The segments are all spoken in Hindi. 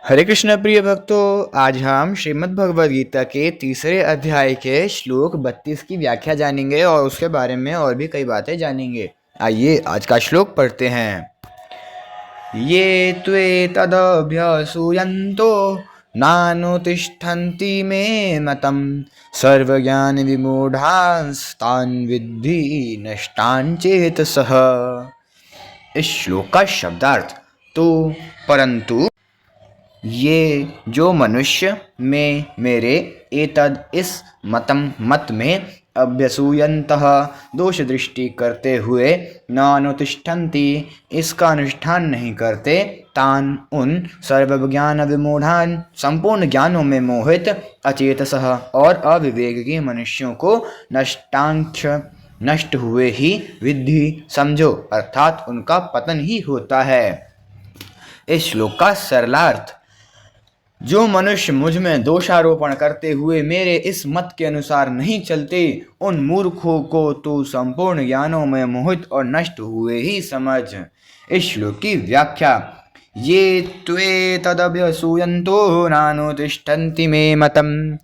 हरे कृष्ण प्रिय भक्तों, आज हम श्रीमद् भगवद गीता के तीसरे अध्याय के श्लोक 32 की व्याख्या जानेंगे और उसके बारे में और भी कई बातें जानेंगे। आइए आज का श्लोक पढ़ते हैं। ये त्वे तदभ्यसूयन्तो नानुतिष्ठन्ति मे मतम् सर्वज्ञान विमूढ़ांस्तान् विद्धि नष्टान् चेतसः। इस श्लोक का शब्दार्थ तो परंतु ये जो मनुष्य में मेरे एतद इस मत में अभ्यसूयन्तः दोष दृष्टि करते हुए न अनुतिष्ठन्ति इसका अनुष्ठान नहीं करते तान उन सर्वज्ञान विमूढ़ान संपूर्ण ज्ञानों में मोहित अचेतसः और अविवेकी मनुष्यों को नष्ट हुए ही विद्धि समझो, अर्थात उनका पतन ही होता है। इस श्लोक का सरलार्थ, जो मनुष्य मुझ में दोषारोपण करते हुए मेरे इस मत के अनुसार नहीं चलते, उन मूर्खों को तू संपूर्ण ज्ञानों में मोहित और नष्ट हुए ही समझ। इस श्लोक की व्याख्या, ये त्वे तदभ्यसूयन्तो नानुतिष्ठन्ति मे मतम्।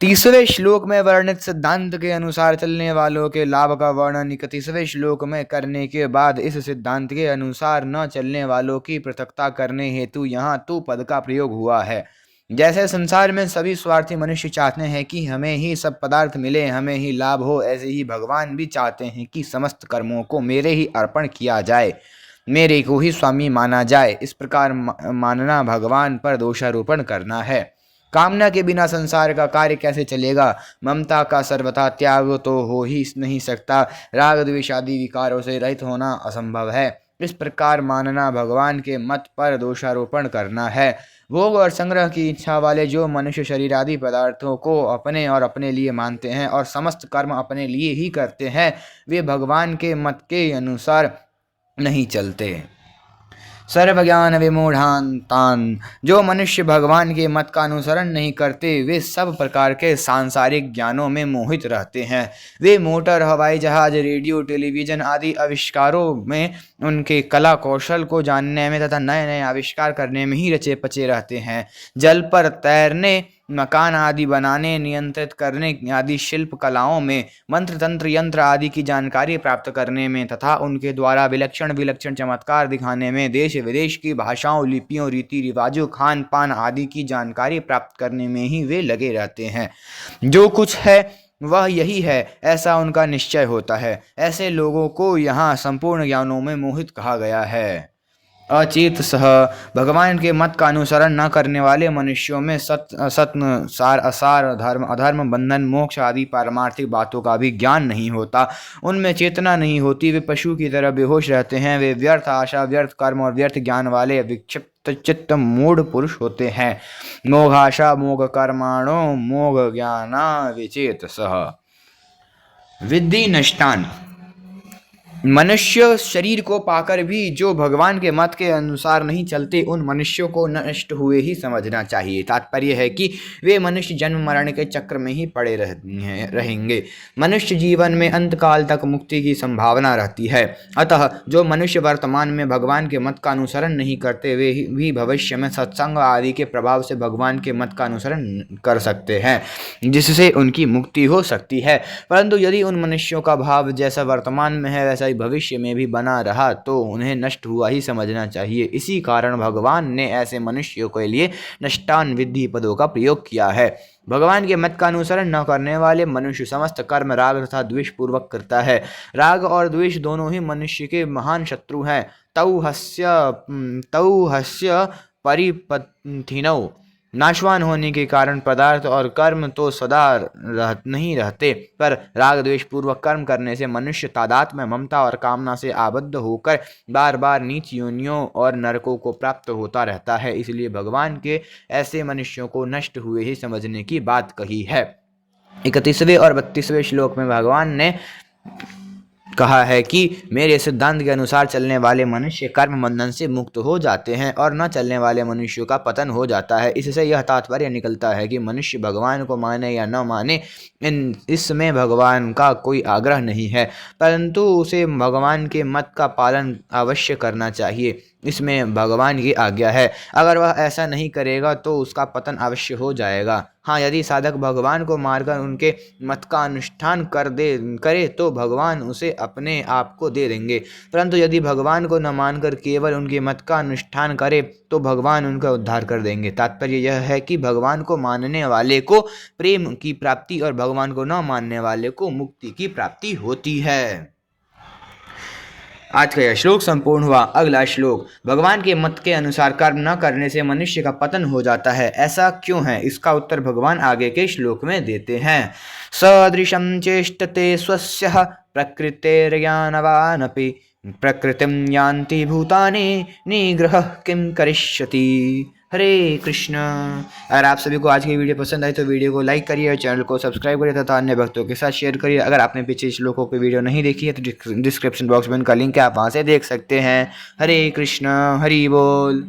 तीसरे श्लोक में वर्णित सिद्धांत के अनुसार चलने वालों के लाभ का वर्णन 31वें श्लोक में करने के बाद इस सिद्धांत के अनुसार न चलने वालों की पृथकता करने हेतु यहाँ तू पद का प्रयोग हुआ है। जैसे संसार में सभी स्वार्थी मनुष्य चाहते हैं कि हमें ही सब पदार्थ मिले, हमें ही लाभ हो, ऐसे ही भगवान भी चाहते हैं कि समस्त कर्मों को मेरे ही अर्पण किया जाए, मेरे को ही स्वामी माना जाए। इस प्रकार मानना भगवान पर दोषारोपण करना है। कामना के बिना संसार का कार्य कैसे चलेगा? ममता का सर्वथा त्याग तो हो ही नहीं सकता। राग द्वेष आदि विकारों से रहित होना असंभव है। इस प्रकार मानना भगवान के मत पर दोषारोपण करना है। भोग और संग्रह की इच्छा वाले जो मनुष्य शरीर आदि पदार्थों को अपने और अपने लिए मानते हैं और समस्त कर्म अपने लिए ही करते हैं, वे भगवान के मत के अनुसार नहीं चलते। सर्वज्ञान विमूढ़ान तान, जो मनुष्य भगवान के मत का अनुसरण नहीं करते, वे सब प्रकार के सांसारिक ज्ञानों में मोहित रहते हैं। वे मोटर, हवाई जहाज, रेडियो, टेलीविजन आदि आविष्कारों में, उनके कला कौशल को जानने में तथा नए नए आविष्कार करने में ही रचे पचे रहते हैं। जल पर तैरने, मकान आदि बनाने, नियंत्रित करने आदि शिल्प कलाओं में, मंत्र तंत्र यंत्र आदि की जानकारी प्राप्त करने में तथा उनके द्वारा विलक्षण विलक्षण चमत्कार दिखाने में, देश विदेश की भाषाओं, लिपियों, रीति रिवाजों, खान पान आदि की जानकारी प्राप्त करने में ही वे लगे रहते हैं। जो कुछ है वह यही है, ऐसा उनका निश्चय होता है। ऐसे लोगों को यहाँ संपूर्ण ज्ञानों में मोहित कहा गया है। अचेत सह, भगवान के मत का अनुसरण न करने वाले मनुष्यों में सत्य सार असार, धर्म अधर्म, बंधन मोक्ष आदि पारमार्थिक बातों का भी ज्ञान नहीं होता। उनमें चेतना नहीं होती, वे पशु की तरह बेहोश रहते हैं। वे व्यर्थ आशा, व्यर्थ कर्म और व्यर्थ ज्ञान वाले विक्षिप्त चित्त मूढ़ पुरुष होते हैं। मोघाशा मोघ कर्माणो मोघ ज्ञाना विचेत सह विद्धि नष्टान। मनुष्य शरीर को पाकर भी जो भगवान के मत के अनुसार नहीं चलते, उन मनुष्यों को नष्ट हुए ही समझना चाहिए। तात्पर्य है कि वे मनुष्य जन्म मरण के चक्र में ही पड़े रहेंगे। मनुष्य जीवन में अंतकाल तक मुक्ति की संभावना रहती है। अतः जो मनुष्य वर्तमान में भगवान के मत का अनुसरण नहीं करते, वे भी भविष्य में सत्संग आदि के प्रभाव से भगवान के मत का अनुसरण कर सकते हैं, जिससे उनकी मुक्ति हो सकती है। परंतु यदि उन मनुष्यों का भाव जैसा वर्तमान में है वैसा भविष्य में भी बना रहा, तो उन्हें नष्ट हुआ ही समझना चाहिए। इसी कारण भगवान ने ऐसे मनुष्यों के लिए नष्टान विद्धि पदों का प्रयोग किया है। भगवान के मत का अनुसरण न करने वाले मनुष्य समस्त कर्म राग तथा द्वेष पूर्वक करता है। राग और द्वेष दोनों ही मनुष्य के महान शत्रु हैं। तौ हस्य परिपथिनौ, नाशवान होने के कारण पदार्थ और कर्म तो सदा नहीं रहते, पर राग द्वेष पूर्वक कर्म करने से मनुष्य तादात्म्य, ममता और कामना से आबद्ध होकर बार बार नीच योनियों और नरकों को प्राप्त होता रहता है। इसलिए भगवान के ऐसे मनुष्यों को नष्ट हुए ही समझने की बात कही है। 31वें और 32वें श्लोक में भगवान ने कहा है कि मेरे सिद्धांत के अनुसार चलने वाले मनुष्य कर्म बंधन से मुक्त हो जाते हैं और न चलने वाले मनुष्यों का पतन हो जाता है। इससे यह तात्पर्य निकलता है कि मनुष्य भगवान को माने या न माने, इसमें भगवान का कोई आग्रह नहीं है, परंतु उसे भगवान के मत का पालन अवश्य करना चाहिए। इसमें भगवान की आज्ञा है। अगर वह ऐसा नहीं करेगा तो उसका पतन अवश्य हो जाएगा। हाँ, यदि साधक भगवान को मारकर उनके मत का अनुष्ठान करे तो भगवान उसे अपने आप को दे देंगे, परंतु यदि भगवान को न मानकर केवल उनके मत का अनुष्ठान करे तो भगवान उनका उद्धार कर देंगे। तात्पर्य यह है कि भगवान को मानने वाले को प्रेम की प्राप्ति और भगवान को न मानने वाले को मुक्ति की प्राप्ति होती है। आज का यह श्लोक संपूर्ण हुआ। अगला श्लोक, भगवान के मत के अनुसार कर्म न करने से मनुष्य का पतन हो जाता है, ऐसा क्यों है? इसका उत्तर भगवान आगे के श्लोक में देते हैं। सदृशं चेष्टते स्वस्यः प्रकृतेर्ज्ञानवानपि प्रकृतिं यान्ति भूतानि निग्रह किं करिष्यति। हरे कृष्ण। अगर आप सभी को आज की वीडियो पसंद आई तो वीडियो को लाइक करिए और चैनल को सब्सक्राइब करिए तथा अन्य भक्तों के साथ शेयर करिए। अगर आपने पिछले श्लोकों की वीडियो नहीं देखी है तो डिस्क्रिप्शन बॉक्स में उनका लिंक है, आप वहाँ से देख सकते हैं। हरे कृष्ण, हरि बोल।